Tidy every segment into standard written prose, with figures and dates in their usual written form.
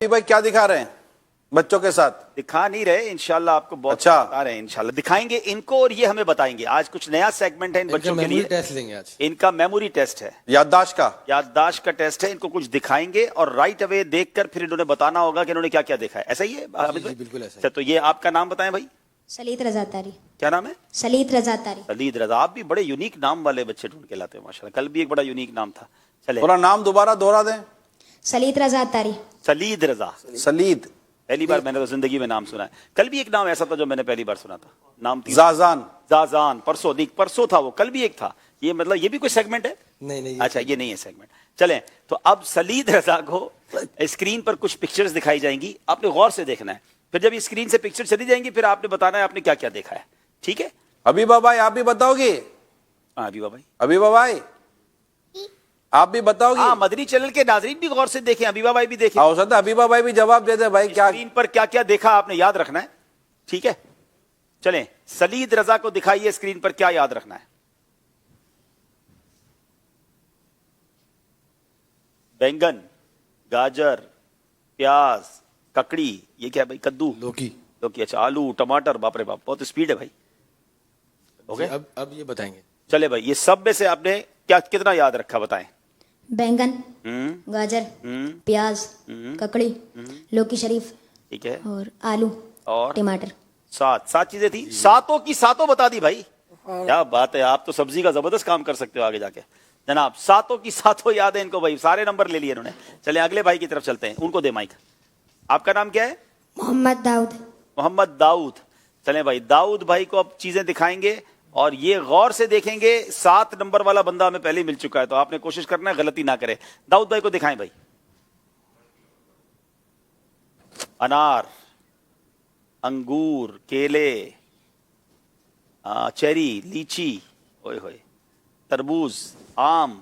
भाई क्या दिखा रहे हैं बच्चों के साथ? दिखा नहीं रहे, इंशाल्लाह आपको बहुत अच्छा। बता रहे हैं, इंशाल्लाह दिखाएंगे इनको और ये हमें बताएंगे। आज कुछ नया सेगमेंट है इन बच्चों के लिए। टेस्ट लेंगे आज। इनका मेमोरी टेस्ट है, याददाश्त का। याददाश्त का टेस्ट है। इनको कुछ दिखाएंगे और राइट अवे देखकर फिर इन्होंने बताना होगा कि इन्होंने क्या क्या देखा है। ऐसा ही है हामिद भाई? बिल्कुल ऐसा। अच्छा, तो ये आपका नाम बताएं भाई। सलीत रजा तारी। क्या नाम है? सलीत रजा तारी। सलीद रजा। आप भी बड़े यूनिक नाम वाले बच्चे ढूंढ के लाते हैं माशाल्लाह। कल भी एक बड़ा यूनिक नाम था। चले, पूरा नाम दोबारा दोहरा दें। सलीत रजा तारी। सलीद रजा। सलीद। पहली बार मैंने तो जिंदगी में नाम सुना है। कल भी एक नाम ऐसा था जो मैंने पहली बार सुना था। नाम थी जाजान। जाजान। परसों नहीं, परसों था वो, कल भी एक था। ये मतलब ये भी कोई सेगमेंट है? नहीं अच्छा, ये नहीं है सेगमेंट। चलें, तो अब सलीद रजा को स्क्रीन पर कुछ पिक्चर्स दिखाई जाएंगी, आपने गौर से देखना है। फिर जब स्क्रीन से पिक्चर चली जाएंगी फिर आपने बताना है आपने क्या क्या देखा है। ठीक है? हबीबा भाई आप भी बताओगे? हाँ हबीबा भाई। हबीबा भाई आप भी बताओगे? हाँ, मदनी चैनल के नाजरीन भी गौर से देखें, हबीबा भाई भी देखें। हो सकता है हबीबा भाई भी जवाब दे दे भाई। क्या स्क्रीन पर क्या क्या देखा आपने याद रखना है। ठीक है, चलें, सलीद रजा को दिखाइए स्क्रीन पर क्या याद रखना है। बैंगन, गाजर, प्याज, ककड़ी, ये क्या है भाई? कद्दू, लौकी। लौकी। अच्छा, आलू, टमाटर। बाप रे बाप, बहुत स्पीड है भाई। हो गए? अब ये बताएंगे। चले भाई, ये सब में से आपने क्या कितना याद रखा बताएं। बैंगन, हम्म, गाजर, हम्म, प्याज, ककड़ी, लौकी शरीफ ठीक है। और आलू और टमाटर। सात चीजें थी। सातों की सातों बता दी भाई। क्या बात है, आप तो सब्जी का जबरदस्त काम कर सकते हो आगे जाके जनाब। सातों की सातों याद है इनको भाई, सारे नंबर ले लिए इन्होंने। चले अगले भाई की तरफ चलते हैं, उनको दे माइक। आपका नाम क्या है? मोहम्मद दाऊद। मोहम्मद दाऊद। चलें भाई, दाऊद भाई को अब चीजें दिखाएंगे और ये गौर से देखेंगे। 7 नंबर वाला बंदा हमें पहले मिल चुका है, तो आपने कोशिश करना है गलती ना करे। दाऊद भाई को दिखाएं भाई। अनार, अंगूर, केले, चेरी, लीची, ओए होए, तरबूज, आम।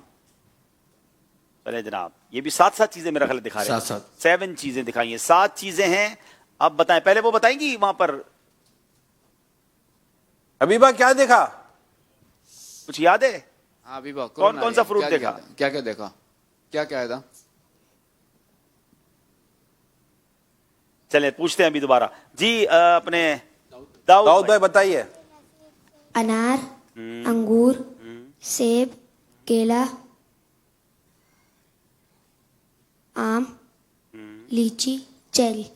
चले जनाब, ये भी 7 चीजें मेरा ख्याल दिखा रहे हैं। 7 चीजें दिखाई हैं, 7 चीजें हैं। अब बताएं, पहले वो बताएंगी वहां पर। हबीबा क्या देखा? कुछ याद है? हाँ अभी बात कौन कौन सा फ्रूट देखा? क्या क्या देखा? क्या क्या है था? चले पूछते हैं अभी दोबारा जी। अपने दाऊद भाई बताइए। अनार, अंगूर, सेब, केला, आम, लीची, चेरी।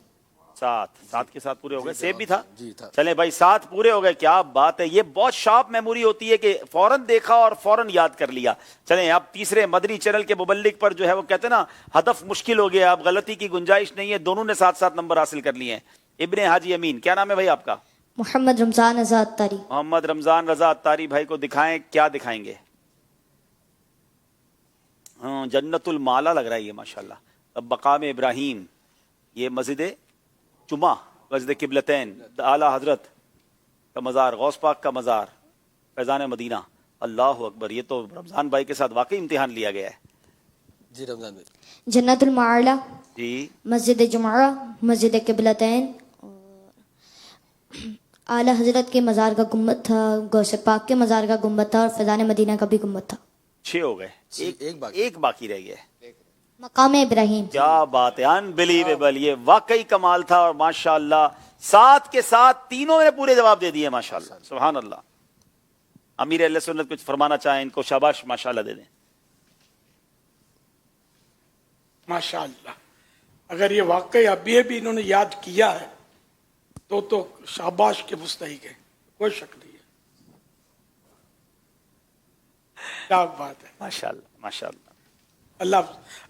7 के साथ पूरे हो गए। सेब भी था? जी था। चले भाई, 7 पूरे हो गए। क्या बात है, ये बहुत शार्प मेमोरी होती है कि फौरन देखा और फौरन याद कर लिया। चलें, अब तीसरे मदनी चैनल के मुबल्लिग पर जो है वो कहते हैं ना, हदफ मुश्किल हो गया, अब गलती की गुंजाइश नहीं है। दोनों ने 7 नंबर हासिल कर लिए हैं। इब्ने हाजी अमीन, क्या नाम है भाई आपका? मोहम्मद रमजान रजा अत्तारी। मोहम्मद रमजान रजा अत्तारी भाई को दिखाएं, क्या दिखाएंगे? जन्नतुल माला लग रहा है ये माशाल्लाह। अब मकाम इब्राहिम, ये मस्जिद जुमा, मस्जिद किबलतैन, आला हजरत का मज़ार, गौस पाक का मज़ार, फैज़ान मदीना। अल्लाह अकबर, ये तो रमजान भाई के साथ वाकई इम्तिहान लिया गया है जी। रमजान भाई, जन्नतुल माला जी। मस्जिद जुमा, मस्जिद किबलतैन, आला हजरत के मज़ार का गुम्बद था, गौसे पाक के मज़ार का गुम्बद था और फैज़ान मदीना का भी गुम्बद था। 6 हो गए, एक बाकी रह गया। मकाम इब्राहिम। क्या बात है, अनबिलीवेबल, ये वाकई कमाल था। और माशाल्लाह 7 के 7 तीनों ने पूरे जवाब दे दिए माशाल्लाह, सुभान अल्लाह। अमीर अहले सुन्नत कुछ फरमाना चाहें, इनको शाबाश माशाल्लाह दे दें। माशाअल्लाह, अगर ये वाकई अभी भी इन्होंने याद किया है तो शाबाश के मुस्तहिक है, कोई शक नहीं है। क्या बात है, माशाल्लाह माशाल्लाह। अल्लाह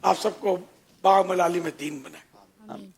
आप सबको बाअमल आलिम दीन बनाए। आमीन।